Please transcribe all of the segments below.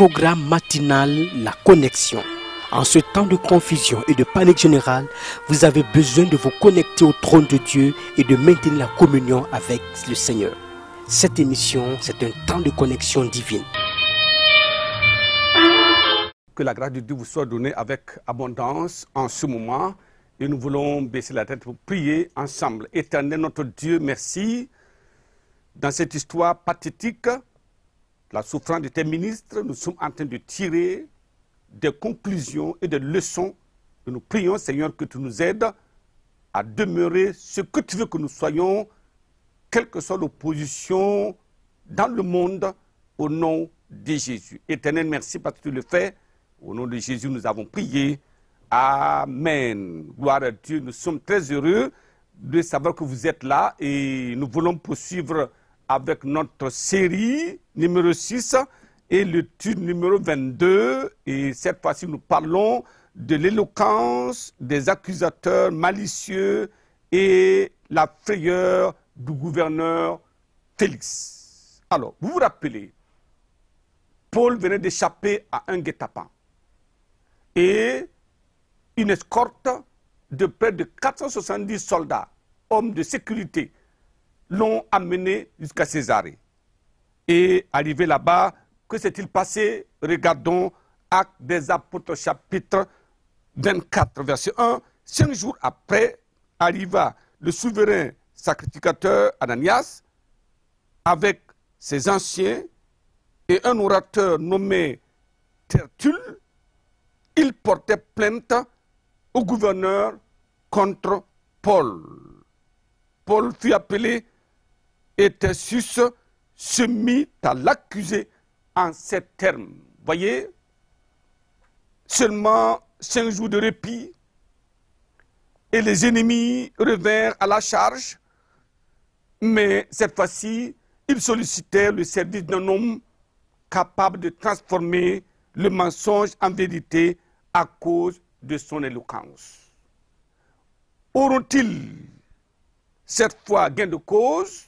Programme matinal La Connexion. En ce temps de confusion et de panique générale, vous avez besoin de vous connecter au trône de Dieu et de maintenir la communion avec le Seigneur. Cette émission, c'est un temps de connexion divine. Que la grâce de Dieu vous soit donnée avec abondance en ce moment. Et nous voulons baisser la tête pour prier ensemble. Éternel notre Dieu, merci. Dans cette histoire pathétique, la souffrance de tes ministres, nous sommes en train de tirer des conclusions et des leçons. Et nous prions, Seigneur, que tu nous aides à demeurer ce que tu veux que nous soyons, quelle que soit l'opposition dans le monde, au nom de Jésus. Éternel, merci parce que tu le fais. Au nom de Jésus, nous avons prié. Amen. Gloire à Dieu. Nous sommes très heureux de savoir que vous êtes là et nous voulons poursuivre avec notre série numéro 6 et l'étude numéro 22. Et cette fois-ci, nous parlons de l'éloquence des accusateurs malicieux et la frayeur du gouverneur Félix. Alors, vous vous rappelez, Paul venait d'échapper à un guet-apens. Et une escorte de près de 470 soldats, hommes de sécurité, l'ont amené jusqu'à Césarée. Et arrivé là-bas, que s'est-il passé? Regardons Actes des Apôtres, chapitre 24, verset 1. 5 jours après, arriva le souverain sacrificateur Ananias avec ses anciens et un orateur nommé Tertulle. Il portait plainte au gouverneur contre Paul. Paul fut appelé et Tertius se mit à l'accuser en ces termes. Voyez, seulement 5 jours de répit et les ennemis revinrent à la charge, mais cette fois-ci, ils sollicitaient le service d'un homme capable de transformer le mensonge en vérité à cause de son éloquence. Auront-ils cette fois gain de cause?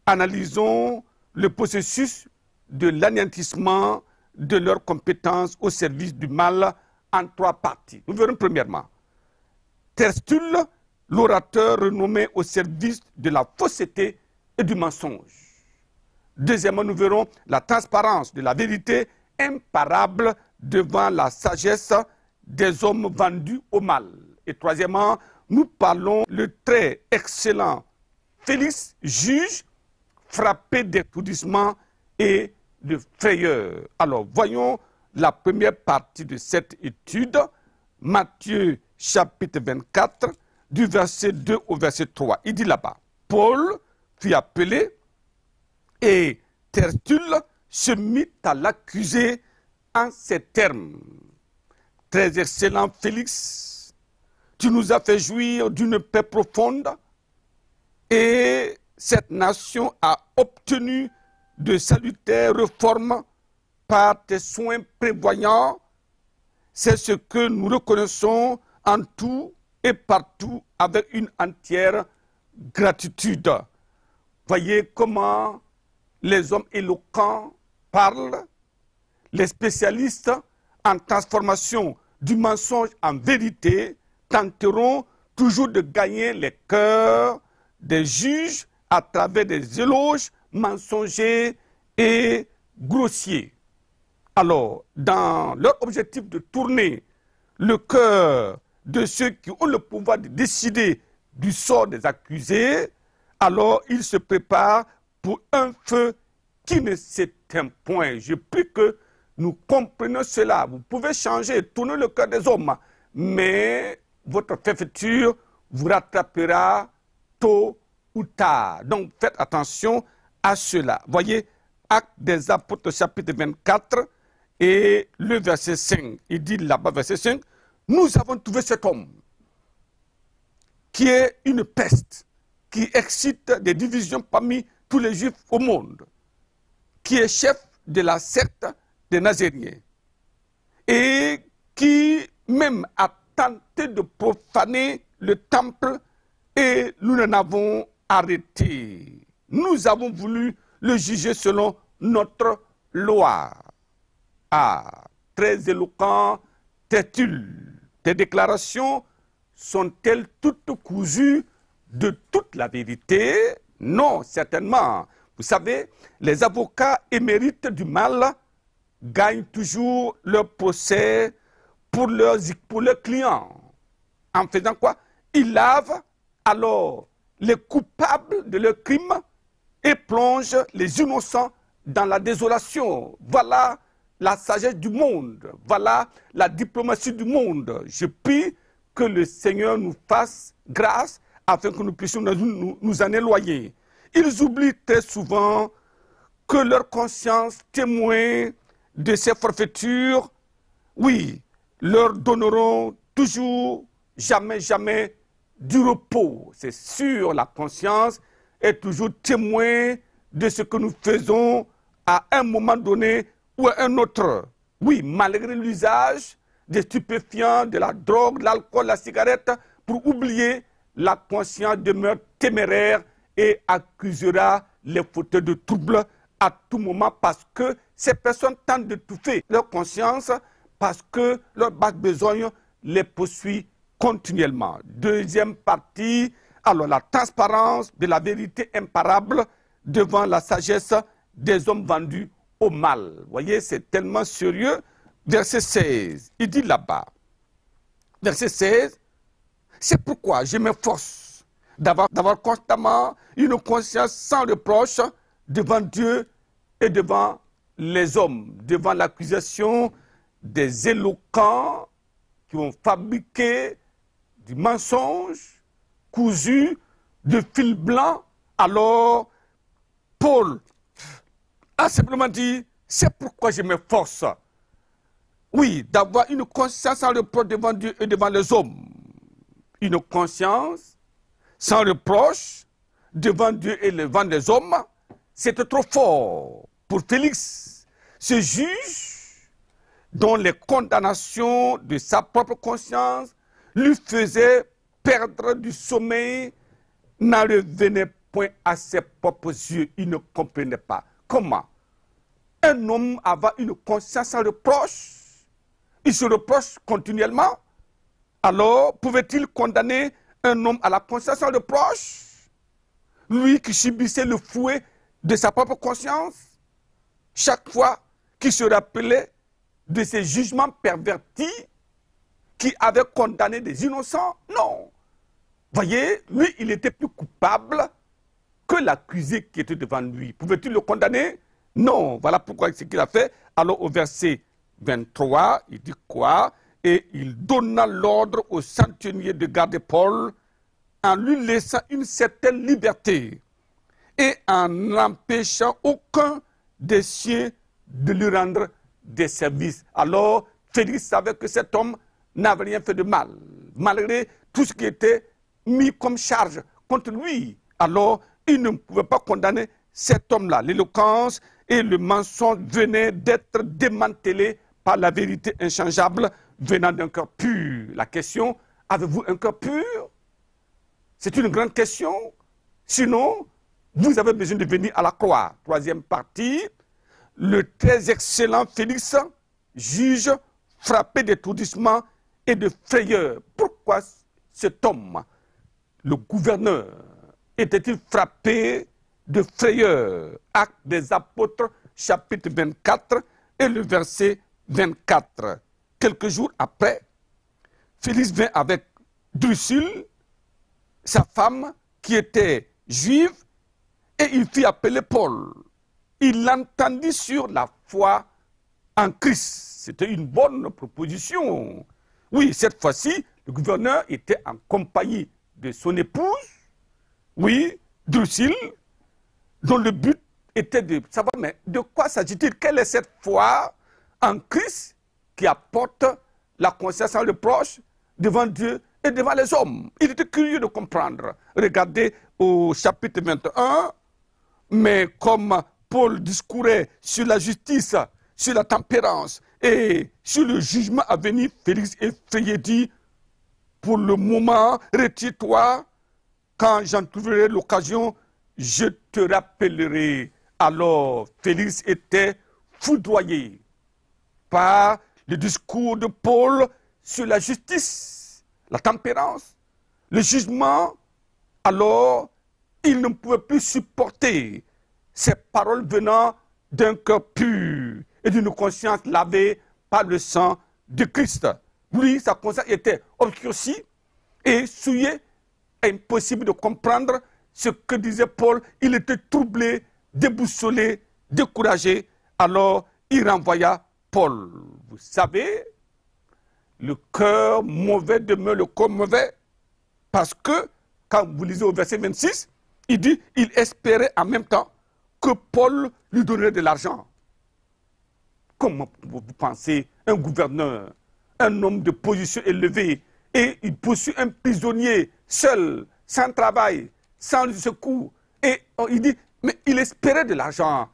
Analysons le processus de l'anéantissement de leurs compétences au service du mal en 3 parties. Nous verrons premièrement Tertulle, l'orateur renommé au service de la fausseté et du mensonge. Deuxièmement, nous verrons la transparence de la vérité imparable devant la sagesse des hommes vendus au mal. Et troisièmement, nous parlons le très excellent Félix, juge, frappé d'étourdissement et de frayeur. Alors, voyons la première partie de cette étude, Matthieu chapitre 24, du verset 2 au verset 3. Il dit là-bas, Paul fut appelé et Tertulle se mit à l'accuser en ces termes. Très excellent Félix, tu nous as fait jouir d'une paix profonde et cette nation a obtenu de salutaires réformes par tes soins prévoyants. C'est ce que nous reconnaissons en tout et partout avec une entière gratitude. Voyez comment les hommes éloquents parlent, les spécialistes en transformation du mensonge en vérité tenteront toujours de gagner les cœurs des juges à travers des éloges mensongers et grossiers. Alors, dans leur objectif de tourner le cœur de ceux qui ont le pouvoir de décider du sort des accusés, alors ils se préparent pour un feu qui ne s'éteint point. Je prie que nous comprenions cela. Vous pouvez changer, tourner le cœur des hommes, mais votre fermeture vous rattrapera tôt ou tard. Donc faites attention à cela. Voyez, Actes des Apôtres, chapitre 24, et le verset 5. Il dit là-bas, verset 5, nous avons trouvé cet homme qui est une peste, qui excite des divisions parmi tous les Juifs au monde, qui est chef de la secte des Nazaréens et qui même a tenté de profaner le temple et nous l'en avons arrêté. Nous avons voulu le juger selon notre loi. Ah, très éloquent, t'es-tu? Tes déclarations sont-elles toutes cousues de toute la vérité? Non, certainement. Vous savez, les avocats émérites du mal gagnent toujours leur procès pour leurs clients. En faisant quoi? Ils lavent alors les coupables de leurs crimes et plongent les innocents dans la désolation. Voilà la sagesse du monde. Voilà la diplomatie du monde. Je prie que le Seigneur nous fasse grâce afin que nous puissions nous en éloigner. Ils oublient très souvent que leur conscience témoin de ces forfaitures, oui, leur donneront toujours, jamais du repos. C'est sûr, la conscience est toujours témoin de ce que nous faisons à un moment donné ou à un autre. Oui, malgré l'usage des stupéfiants, de la drogue, de l'alcool, la cigarette, pour oublier, la conscience demeure téméraire et accusera les fauteurs de troubles à tout moment parce que ces personnes tentent de d'étouffer leur conscience parce que leur basse besogne les poursuit continuellement. Deuxième partie, alors la transparence de la vérité imparable devant la sagesse des hommes vendus au mal. Vous voyez, c'est tellement sérieux. Verset 16, il dit là-bas, verset 16, c'est pourquoi je m'efforce d'avoir constamment une conscience sans reproche devant Dieu et devant les hommes, devant l'accusation des éloquents qui ont fabriqué du mensonge cousu de fil blanc. Alors, Paul a simplement dit, c'est pourquoi je m'efforce, oui, d'avoir une conscience sans reproche devant Dieu et devant les hommes. Une conscience sans reproche devant Dieu et devant les hommes, c'était trop fort pour Félix, ce juge dont les condamnations de sa propre conscience lui faisaient perdre du sommeil, n'en revenait point à ses propres yeux. Il ne comprenait pas. Comment un homme avoir une conscience sans reproche, il se reproche continuellement, alors pouvait-il condamner un homme à la conscience sans reproche? Lui qui subissait le fouet de sa propre conscience, chaque fois qu'il se rappelait de ses jugements pervertis qui avaient condamné des innocents? Non. Voyez, lui, il était plus coupable que l'accusé qui était devant lui. Pouvait-il le condamner? Non. Voilà pourquoi c'est ce qu'il a fait. Alors au verset 23, il dit quoi? Et il donna l'ordre au centenier de garder Paul en lui laissant une certaine liberté et en n'empêchant aucun des siens de lui rendre des services. Alors, Félix savait que cet homme n'avait rien fait de mal, malgré tout ce qui était mis comme charge contre lui. Alors, il ne pouvait pas condamner cet homme-là. L'éloquence et le mensonge venaient d'être démantelés par la vérité inchangeable venant d'un cœur pur. La question, avez-vous un cœur pur? C'est une grande question. Sinon, vous avez besoin de venir à la croix. Troisième partie, le très excellent Félix, juge frappé d'étourdissement et de frayeur. Pourquoi cet homme, le gouverneur, était-il frappé de frayeur? Actes des apôtres, chapitre 24 et le verset 24. Quelques jours après, Félix vint avec Drusille, sa femme, qui était juive, et il fit appeler Paul. Il l'entendit sur la foi en Christ. C'était une bonne proposition. Oui, cette fois-ci, le gouverneur était en compagnie de son épouse, oui, Drusille, dont le but était de savoir, mais de quoi s'agit-il? Quelle est cette foi en Christ qui apporte la conscience sans reproche devant Dieu et devant les hommes? Il était curieux de comprendre. Regardez au chapitre 21, mais comme Paul discourait sur la justice, sur la tempérance et sur le jugement à venir, Félix effrayé dit, pour le moment, retire-toi, quand j'en trouverai l'occasion, je te rappellerai. Alors Félix était foudroyé. pas, le discours de Paul sur la justice, la tempérance, le jugement, alors il ne pouvait plus supporter ces paroles venant d'un cœur pur et d'une conscience lavée par le sang de Christ. Lui, sa conscience était obscurcie et souillée, impossible de comprendre ce que disait Paul. Il était troublé, déboussolé, découragé. Alors, il renvoya Paul. Vous savez, le cœur mauvais demeure le corps mauvais. Parce que, quand vous lisez au verset 26, il dit, il espérait en même temps que Paul lui donnerait de l'argent. Comment vous pensez, un gouverneur, un homme de position élevée, et il poursuit un prisonnier seul, sans travail, sans secours. Et il dit, mais il espérait de l'argent.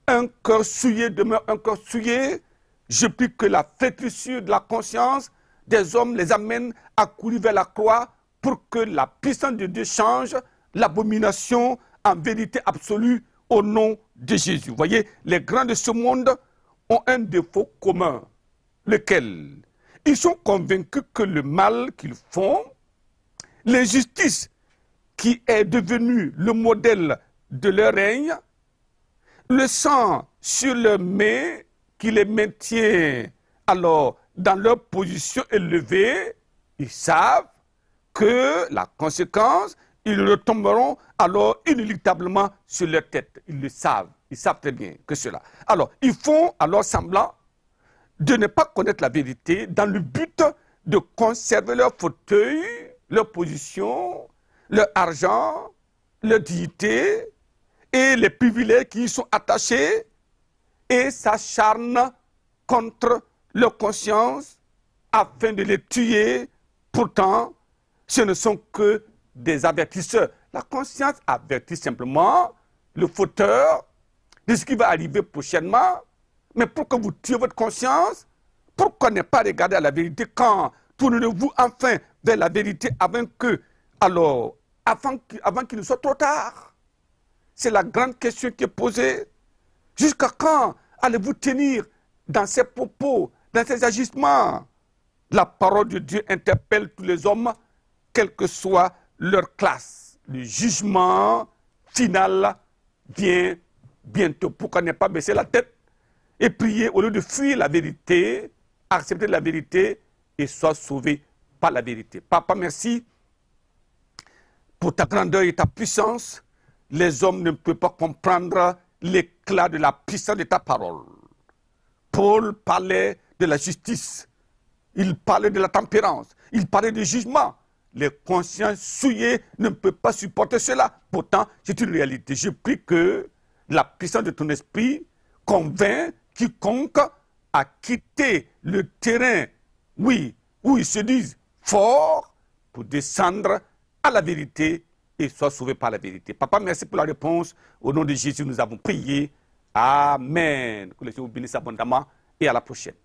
Un cœur souillé demeure un cœur souillé. Je prie que la flétrissure de la conscience des hommes les amène à courir vers la croix pour que la puissance de Dieu change l'abomination en vérité absolue au nom de Jésus. Vous voyez, les grands de ce monde ont un défaut commun, lequel ils sont convaincus que le mal qu'ils font, l'injustice qui est devenue le modèle de leur règne, le sang sur leurs mains qui les maintient alors dans leur position élevée, ils savent que la conséquence, ils retomberont alors inéluctablement sur leur tête. Ils le savent, ils savent très bien que cela. Alors, ils font alors semblant de ne pas connaître la vérité dans le but de conserver leur fauteuil, leur position, leur argent, leur dignité et les privilèges qui y sont attachés et s'acharnent contre leur conscience afin de les tuer. Pourtant, ce ne sont que des avertisseurs. La conscience avertit simplement le fauteur de ce qui va arriver prochainement. Mais pourquoi vous tuez votre conscience? Pourquoi ne pas regarder à la vérité quand tournez-vous enfin vers la vérité avant qu'il ne soit trop tard? C'est la grande question qui est posée. Jusqu'à quand allez-vous tenir dans ces propos, dans ces agissements? La parole de Dieu interpelle tous les hommes, quelle que soit leur classe. Le jugement final vient bientôt. Pourquoi ne pas baisser la tête et prier au lieu de fuir la vérité, accepter la vérité et soit sauvé par la vérité. Papa, merci pour ta grandeur et ta puissance. Les hommes ne peuvent pas comprendre l'éclat de la puissance de ta parole. Paul parlait de la justice, il parlait de la tempérance, il parlait du jugement. Les consciences souillées ne peuvent pas supporter cela. Pourtant, c'est une réalité. Je prie que la puissance de ton esprit convainc quiconque à quitter le terrain, oui, où ils se disent forts, pour descendre à la vérité et soit sauvé par la vérité. Papa, merci pour la réponse. Au nom de Jésus, nous avons prié. Amen. Que le Seigneur vous bénisse abondamment et à la prochaine.